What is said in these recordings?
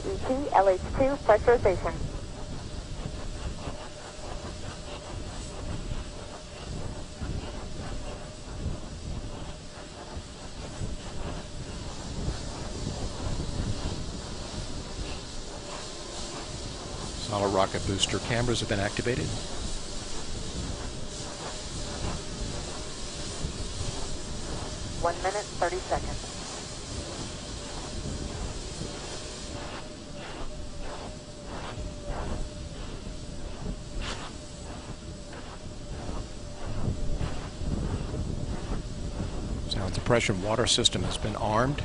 ET, LH2, pressurization. Solid rocket booster cameras have been activated. One minute, 30 seconds. Sound suppression water system has been armed.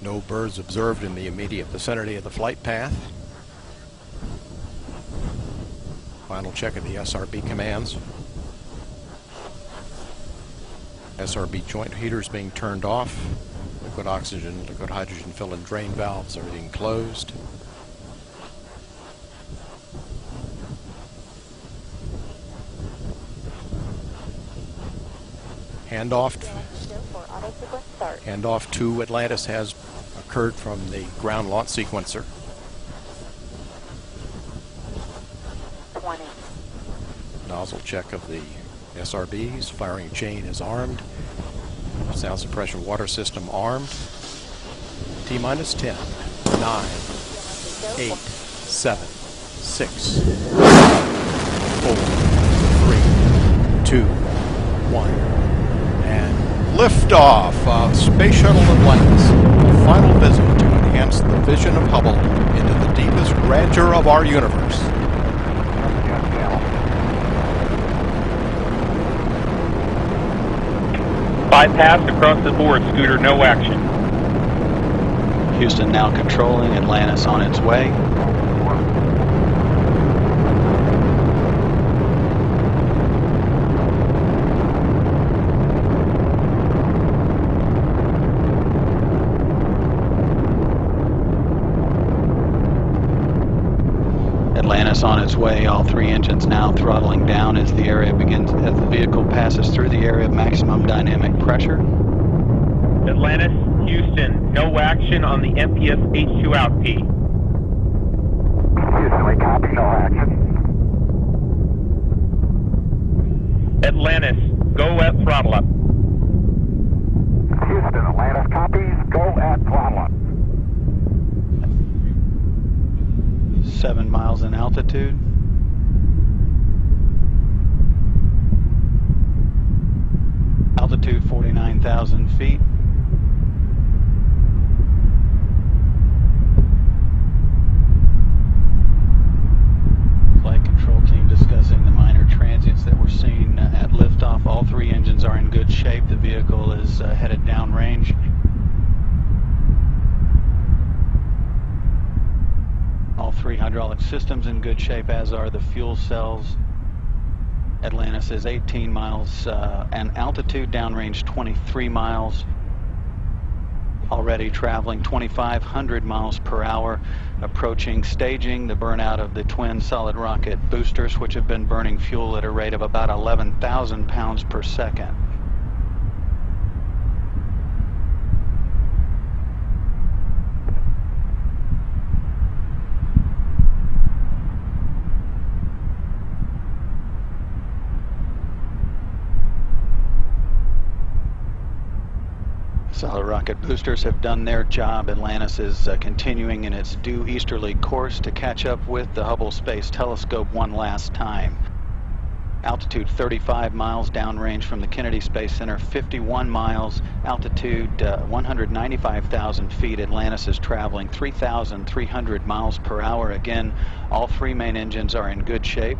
No birds observed in the immediate vicinity of the flight path. Final check of the SRB commands. SRB joint heaters being turned off. Liquid oxygen, liquid hydrogen fill and drain valves are being closed. Handoff to Atlantis has occurred from the ground launch sequencer. 20. Nozzle check of the SRBs. Firing chain is armed. Sound suppression water system armed. T-minus 10, 9, 8, 7, 6, 5, 4, 3, 2, 1. And liftoff of Space Shuttle Atlantis. A final visit to enhance the vision of Hubble into the deepest grandeur of our universe. Bypass across the board, Scooter, no action. Houston now controlling, Atlantis on its way. Atlantis on its way, all three engines now throttling down as the vehicle passes through the area of maximum dynamic pressure. Atlantis, Houston, no action on the MPS H2 out P. Houston, we copy, no action. Atlantis, go at throttle up. Houston, Atlantis copies, go at throttle up. 7 miles in altitude. Altitude 49,000 feet. Flight control team discussing the minor transients that we're seeing at liftoff. All three engines are in good shape. The vehicle is headed downrange. All three hydraulic systems in good shape, as are the fuel cells. Atlantis is 18 miles and altitude, downrange 23 miles. Already traveling 2,500 miles per hour, approaching staging the burnout of the twin solid rocket boosters, which have been burning fuel at a rate of about 11,000 pounds per second. Solid rocket boosters have done their job. Atlantis is continuing in its due easterly course to catch up with the Hubble Space Telescope one last time. Altitude 35 miles, downrange from the Kennedy Space Center 51 miles, altitude 195,000 feet. Atlantis is traveling 3,300 miles per hour. Again, all three main engines are in good shape,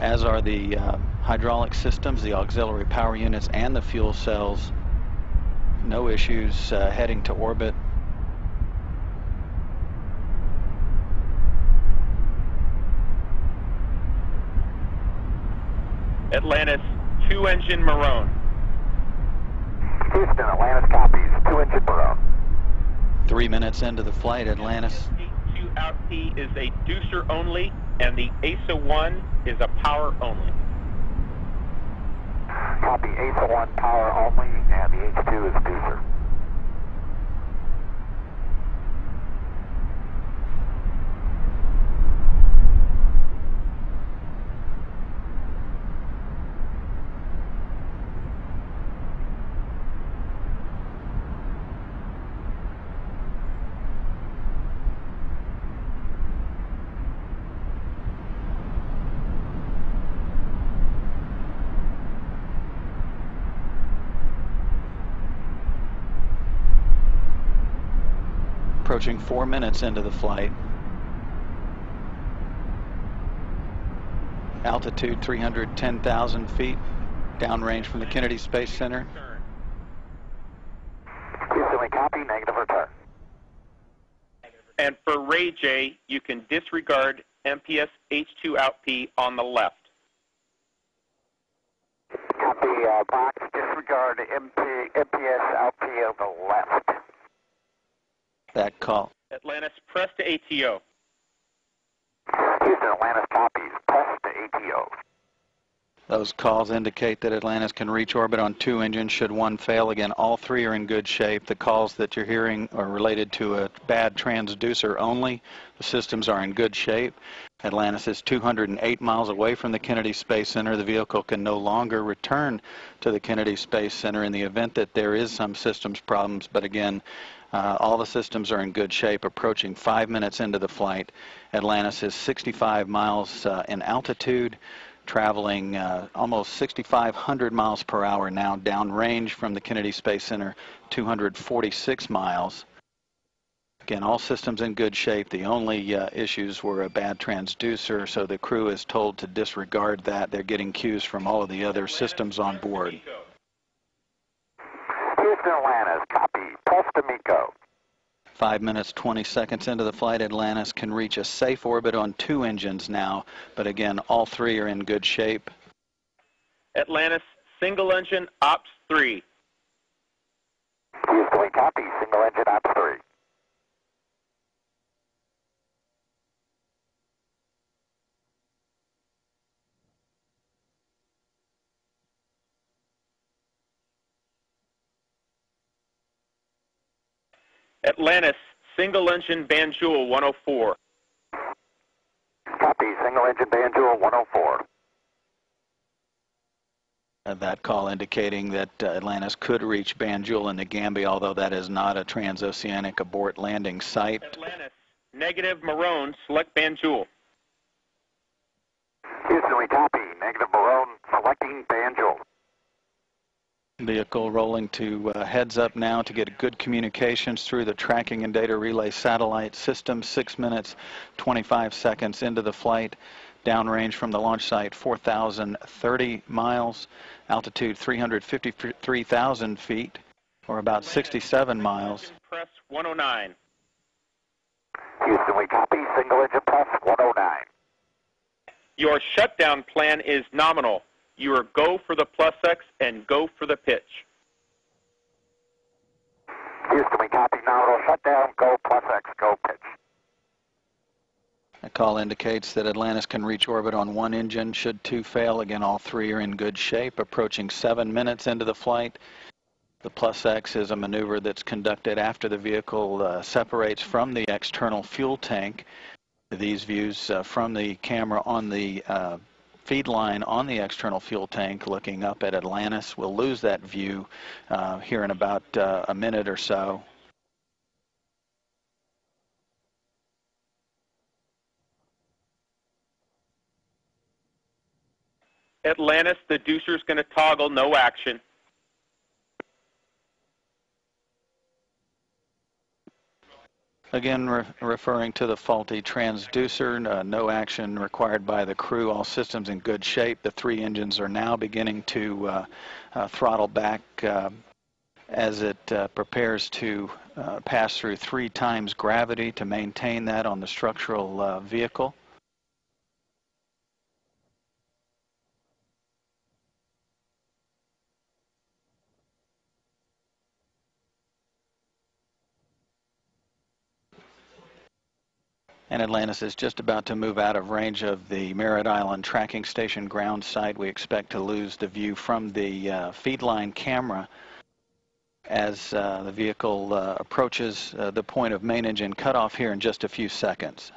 as are the hydraulic systems, the auxiliary power units, and the fuel cells. No issues heading to orbit. Atlantis, 2-engine Maroon. Houston, Atlantis copies, 2-engine Maroon. 3 minutes into the flight, Atlantis. H2 out P is a deucer only, and the ASA 1 is a power only. Copy, ASA 1 power only, and the H2 is deucer. Approaching 4 minutes into the flight. Altitude 310,000 feet, downrange from the Kennedy Space Center. Houston, we copy, negative return. And for Ray J, you can disregard MPS H2 out P on the left. Copy, box, disregard MPS out P on the left. That call. Atlantis, press to ATO. Houston, Atlantis copies, press to ATO. Those calls indicate that Atlantis can reach orbit on 2 engines should one fail. Again, all 3 are in good shape. The calls that you're hearing are related to a bad transducer only. The systems are in good shape. Atlantis is 208 miles away from the Kennedy Space Center. The vehicle can no longer return to the Kennedy Space Center in the event that there is some systems problems. But again, all the systems are in good shape. Approaching 5 minutes into the flight, Atlantis is 65 miles in altitude, traveling almost 6,500 miles per hour now, downrange from the Kennedy Space Center, 246 miles. Again, all systems in good shape. The only issues were a bad transducer, so the crew is told to disregard that. They're getting cues from all of the other systems on board. Houston, Atlantis, copy, press to MECO. 5 minutes, 20 seconds into the flight, Atlantis can reach a safe orbit on 2 engines now, but again, all 3 are in good shape. Atlantis, single engine, ops 3. Houston, we copy, single engine ops 3. Atlantis, single engine, Banjul 104. Copy, single engine Banjul 104. That call indicating that Atlantis could reach Banjul in the Gambia, although that is not a transoceanic abort landing site. Atlantis, negative Marone, select Banjul. Houston, we copy, negative Marone, selecting Banjul. Vehicle rolling to heads up now to get good communications through the tracking and data relay satellite system. 6 minutes, 25 seconds into the flight. Downrange from the launch site, 4,030 miles. Altitude, 353,000 feet, or about 67 miles. Press 109. Houston, we copy, single engine press 109. Your shutdown plan is nominal. You are go for the plus X and go for the pitch. Houston, we copy, nominal shutdown, go plus X, go pitch. The call indicates that Atlantis can reach orbit on 1 engine should 2 fail. Again, all 3 are in good shape. Approaching 7 minutes into the flight. The plus X is a maneuver that's conducted after the vehicle separates from the external fuel tank. These views from the camera on the feed line on the external fuel tank looking up at Atlantis. We'll lose that view here in about a minute or so. Atlantis, the deucer's going to toggle, no action. Again, referring to the faulty transducer, no action required by the crew. All systems in good shape. The 3 engines are now beginning to throttle back as it prepares to pass through 3 times gravity to maintain that on the structural vehicle. And Atlantis is just about to move out of range of the Merritt Island tracking station ground site. We expect to lose the view from the feed line camera as the vehicle approaches the point of main engine cutoff here in just a few seconds.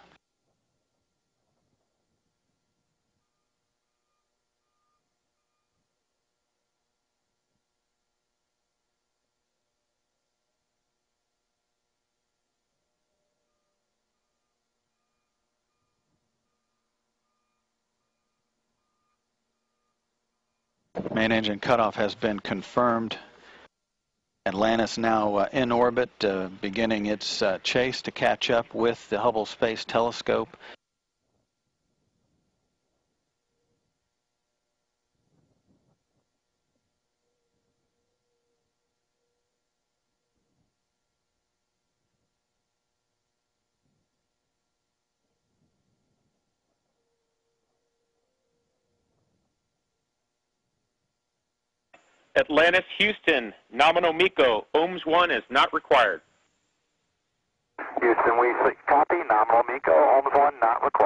Main engine cutoff has been confirmed. Atlantis now in orbit, beginning its chase to catch up with the Hubble Space Telescope. Atlantis, Houston, nominal MECO, ohms 1 is not required. Houston, we copy, nominal MECO, ohms 1 not required.